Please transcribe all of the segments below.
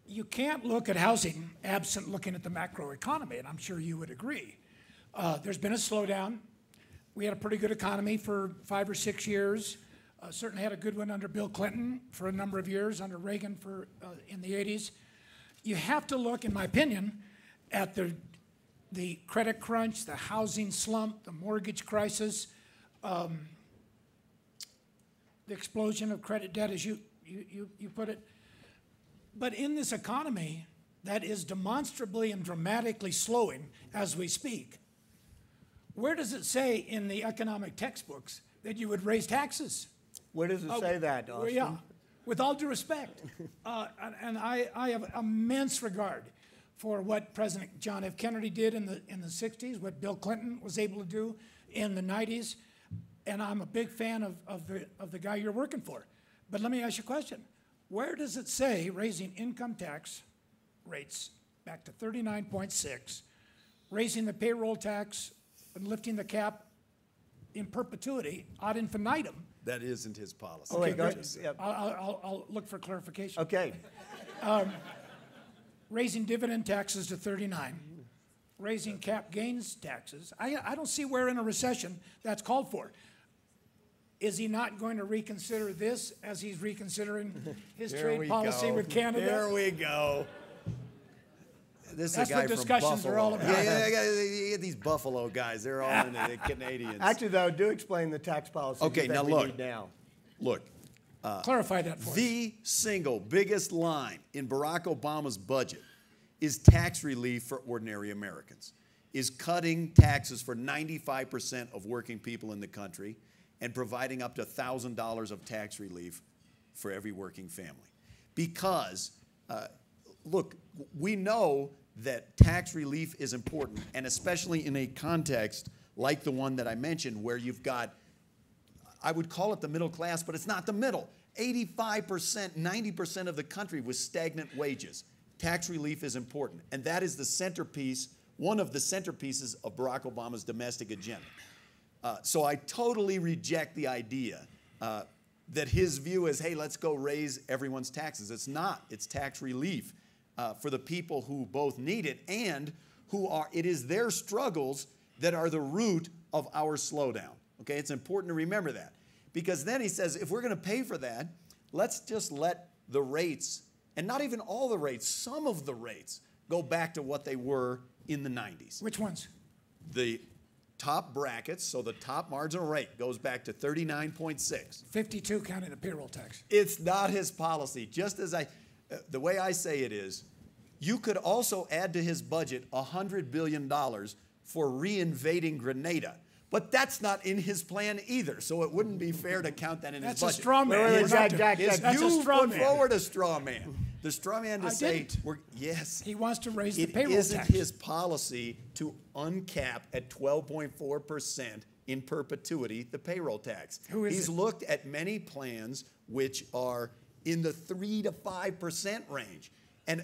you can't look at housing absent looking at the macroeconomy, and I'm sure you would agree. There's been a slowdown. We had a pretty good economy for 5 or 6 years. Certainly had a good one under Bill Clinton for a number of years, under Reagan in the 80s. You have to look, in my opinion, at the credit crunch, the housing slump, the mortgage crisis, the explosion of credit debt, as you put it. But in this economy that is demonstrably and dramatically slowing as we speak, where does it say in the economic textbooks that you would raise taxes? Where does it say that, Austan? Well, yeah, with all due respect. And I have immense regard for what President John F. Kennedy did in the 60s, what Bill Clinton was able to do in the 90s, and I'm a big fan of the guy you're working for. But let me ask you a question. Where does it say raising income tax rates back to 39.6, raising the payroll tax and lifting the cap in perpetuity ad infinitum? That isn't his policy. Okay, I'll look for clarification. Okay. Raising dividend taxes to 39, raising cap gains taxes. I don't see where in a recession that's called for. Is he not going to reconsider this as he's reconsidering his trade policy with Canada? There we go. This is a guy what discussions from are all about. Yeah, these Buffalo guys, they're all into the Canadians. Actually, though, do explain the tax policy Okay, that now we look. need now. Look, Clarify that for us. the single biggest line in Barack Obama's budget is tax relief for ordinary Americans, is cutting taxes for 95% of working people in the country and providing up to $1,000 of tax relief for every working family. Because, look, we know that tax relief is important, and especially in a context like the one that I mentioned, where you've got, I would call it the middle class, but it's not the middle. 85%, 90% of the country with stagnant wages. Tax relief is important, and that is the centerpiece, one of the centerpieces of Barack Obama's domestic agenda. So I totally reject the idea that his view is, hey, let's go raise everyone's taxes. It's not. It's tax relief for the people who both need it and who are, it is their struggles that are the root of our slowdown. Okay, it's important to remember that. Because then he says, if we're going to pay for that, let's just let the rates, and not even all the rates, some of the rates, go back to what they were in the 90s. Which ones? The top brackets, so the top marginal rate goes back to 39.6. 52 counting the payroll tax. It's not his policy. Just as the way I say it is, you could also add to his budget $100 billion for reinvading Grenada. But that's not in his plan either, so it wouldn't be fair to count that in his budget. That's a straw man. That's You a straw put man. forward a straw man. The straw man to say, didn't. yes. He wants to raise the payroll It isn't tax. his policy to uncap at 12.4% in perpetuity the payroll tax. Who is He's it? looked at many plans which are in the 3 to 5% range. And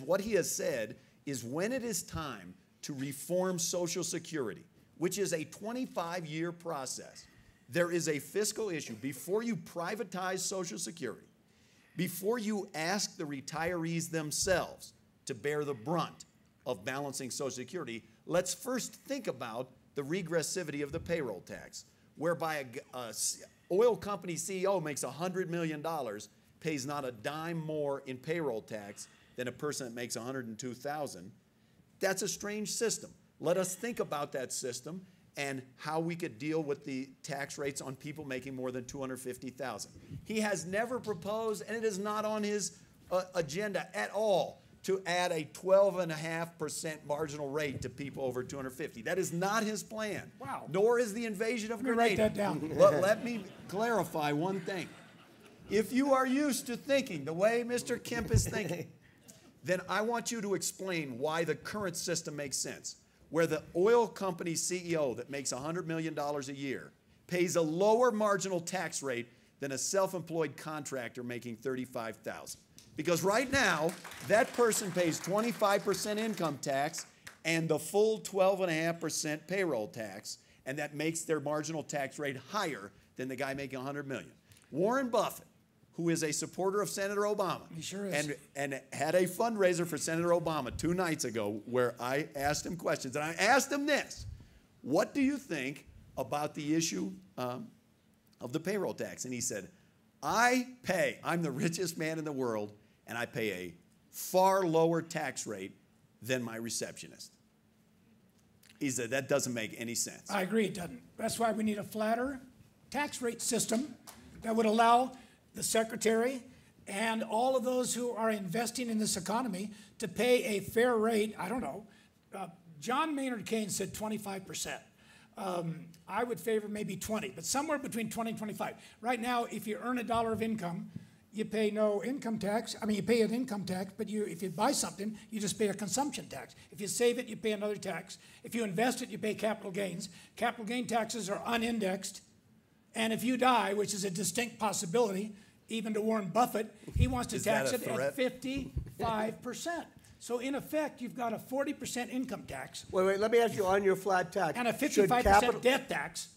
what he has said is when it is time to reform Social Security, which is a 25-year process, there is a fiscal issue. Before you privatize Social Security, before you ask the retirees themselves to bear the brunt of balancing Social Security, let's first think about the regressivity of the payroll tax, whereby an oil company CEO makes $100 million, pays not a dime more in payroll tax than a person that makes $102,000. That's a strange system. Let us think about that system and how we could deal with the tax rates on people making more than $250,000. He has never proposed, and it is not on his agenda at all, to add a 12.5% marginal rate to people over $250,000. That is not his plan. Wow. Nor is the invasion of Grenada. Write that down. Let me clarify one thing. If you are used to thinking the way Mr. Kemp is thinking, then I want you to explain why the current system makes sense, where the oil company CEO that makes $100 million a year pays a lower marginal tax rate than a self-employed contractor making $35,000. Because right now, that person pays 25% income tax and the full 12.5% payroll tax, and that makes their marginal tax rate higher than the guy making $100 million. Warren Buffett, who is a supporter of Senator Obama. He sure is. And had a fundraiser for Senator Obama 2 nights ago where I asked him questions. And I asked him this: what do you think about the issue of the payroll tax? And he said, I'm the richest man in the world, and I pay a far lower tax rate than my receptionist. He said, that doesn't make any sense. I agree, it doesn't. That's why we need a flatter tax rate system that would allow the secretary and all of those who are investing in this economy to pay a fair rate. I don't know. John Maynard Keynes said 25%. I would favor maybe 20, but somewhere between 20 and 25. Right now, if you earn $1 of income, you pay no income tax. I mean, you pay an income tax, but if you buy something, you just pay a consumption tax. If you save it, you pay another tax. If you invest it, you pay capital gains. Capital gain taxes are unindexed. And if you die, which is a distinct possibility, even to Warren Buffett, he wants to tax it at 55%. So in effect, you've got a 40% income tax. Wait, let me ask you on your flat tax. And a 55% death tax.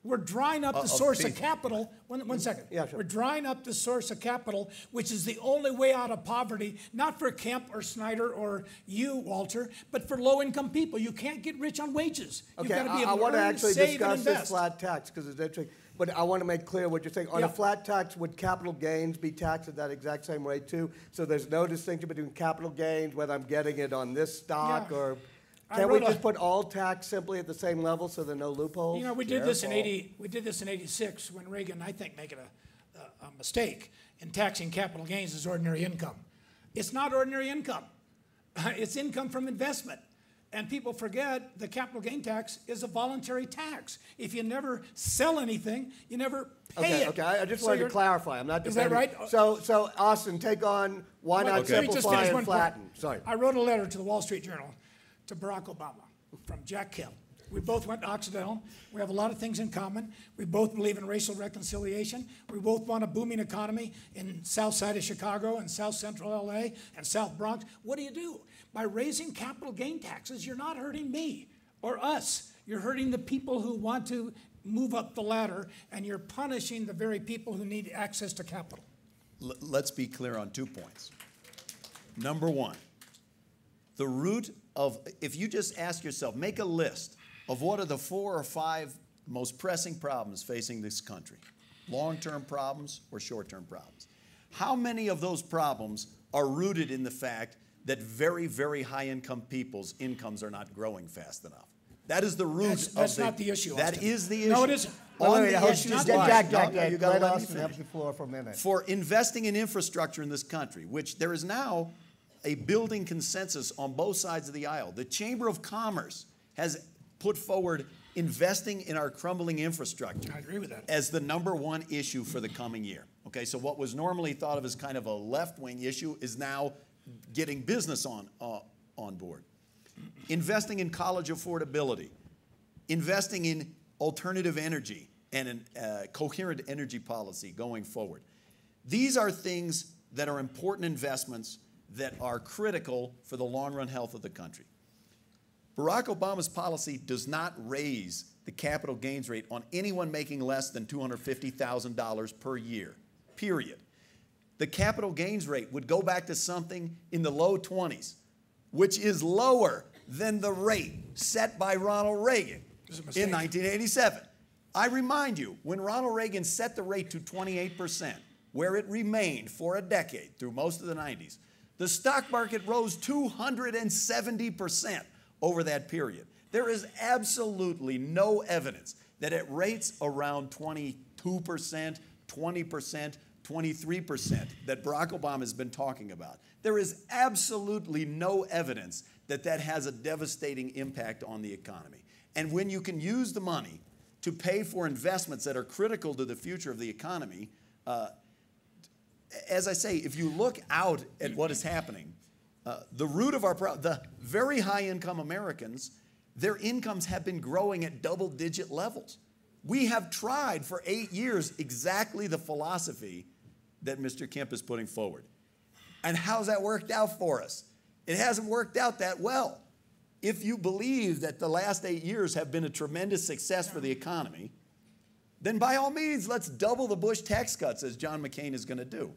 We're drying up the source of capital. One second. Yeah, sure. We're drying up the source of capital, which is the only way out of poverty, not for Kemp or Snyder or you, Walter, but for low-income people. You can't get rich on wages. Okay, You've got to be able I to want to earn, actually save, discuss and this invest. flat tax because it's interesting. But I want to make clear what you're saying. On a flat tax, would capital gains be taxed at that exact same rate too? So there's no distinction between capital gains, whether I'm getting it on this stock or... Can we just put all tax simply at the same level so there are no loopholes? You know, we did this in '86 when Reagan, I think, made a mistake in taxing capital gains as ordinary income. It's not ordinary income. It's income from investment. And people forget the capital gain tax is a voluntary tax. If you never sell anything, you never pay it. Okay, I just wanted to clarify. I'm not Is that defending. right? So Austan, take on why not simplify and flatten? Sorry. I wrote a letter to the Wall Street Journal to Barack Obama from Jack Kemp. We both went to Occidental. We have a lot of things in common. We both believe in racial reconciliation. We both want a booming economy in south side of Chicago and south central LA and South Bronx. What do? By raising capital gain taxes, you're not hurting me or us. You're hurting the people who want to move up the ladder, and you're punishing the very people who need access to capital. Let's be clear on 2 points. Number one, the root of, if you just ask yourself, make a list of what are the 4 or 5 most pressing problems facing this country, long-term problems or short-term problems. How many of those problems are rooted in the fact that very, very high-income people's incomes are not growing fast enough? That is the root That's not the issue, That Austan. is the issue. No, it isn't. On Wait, the hold- issues Jack, you gotta let me Austan finish. have the floor for a minute. For investing in infrastructure in this country, which there is now a building consensus on both sides of the aisle. The Chamber of Commerce has put forward investing in our crumbling infrastructure. I agree with that. As the #1 issue for the coming year. Okay, so what was normally thought of as kind of a left-wing issue is now getting business on board. Investing in college affordability, investing in alternative energy and a coherent energy policy going forward. These are things that are important investments that are critical for the long-run health of the country. Barack Obama's policy does not raise the capital gains rate on anyone making less than $250,000 per year, period. The capital gains rate would go back to something in the low 20s, which is lower than the rate set by Ronald Reagan in 1987. I remind you, when Ronald Reagan set the rate to 28%, where it remained for a decade through most of the 90s, the stock market rose 270% over that period. There is absolutely no evidence that at rates around 22%, 20%, 23% that Barack Obama has been talking about, there is absolutely no evidence that that has a devastating impact on the economy. And when you can use the money to pay for investments that are critical to the future of the economy, as I say, if you look out at what is happening, the root of our problem, the very high-income Americans, their incomes have been growing at double-digit levels. We have tried for 8 years exactly the philosophy that Mr. Kemp is putting forward. And how's that worked out for us? It hasn't worked out that well. If you believe that the last 8 years have been a tremendous success for the economy, then by all means, let's double the Bush tax cuts as John McCain is going to do.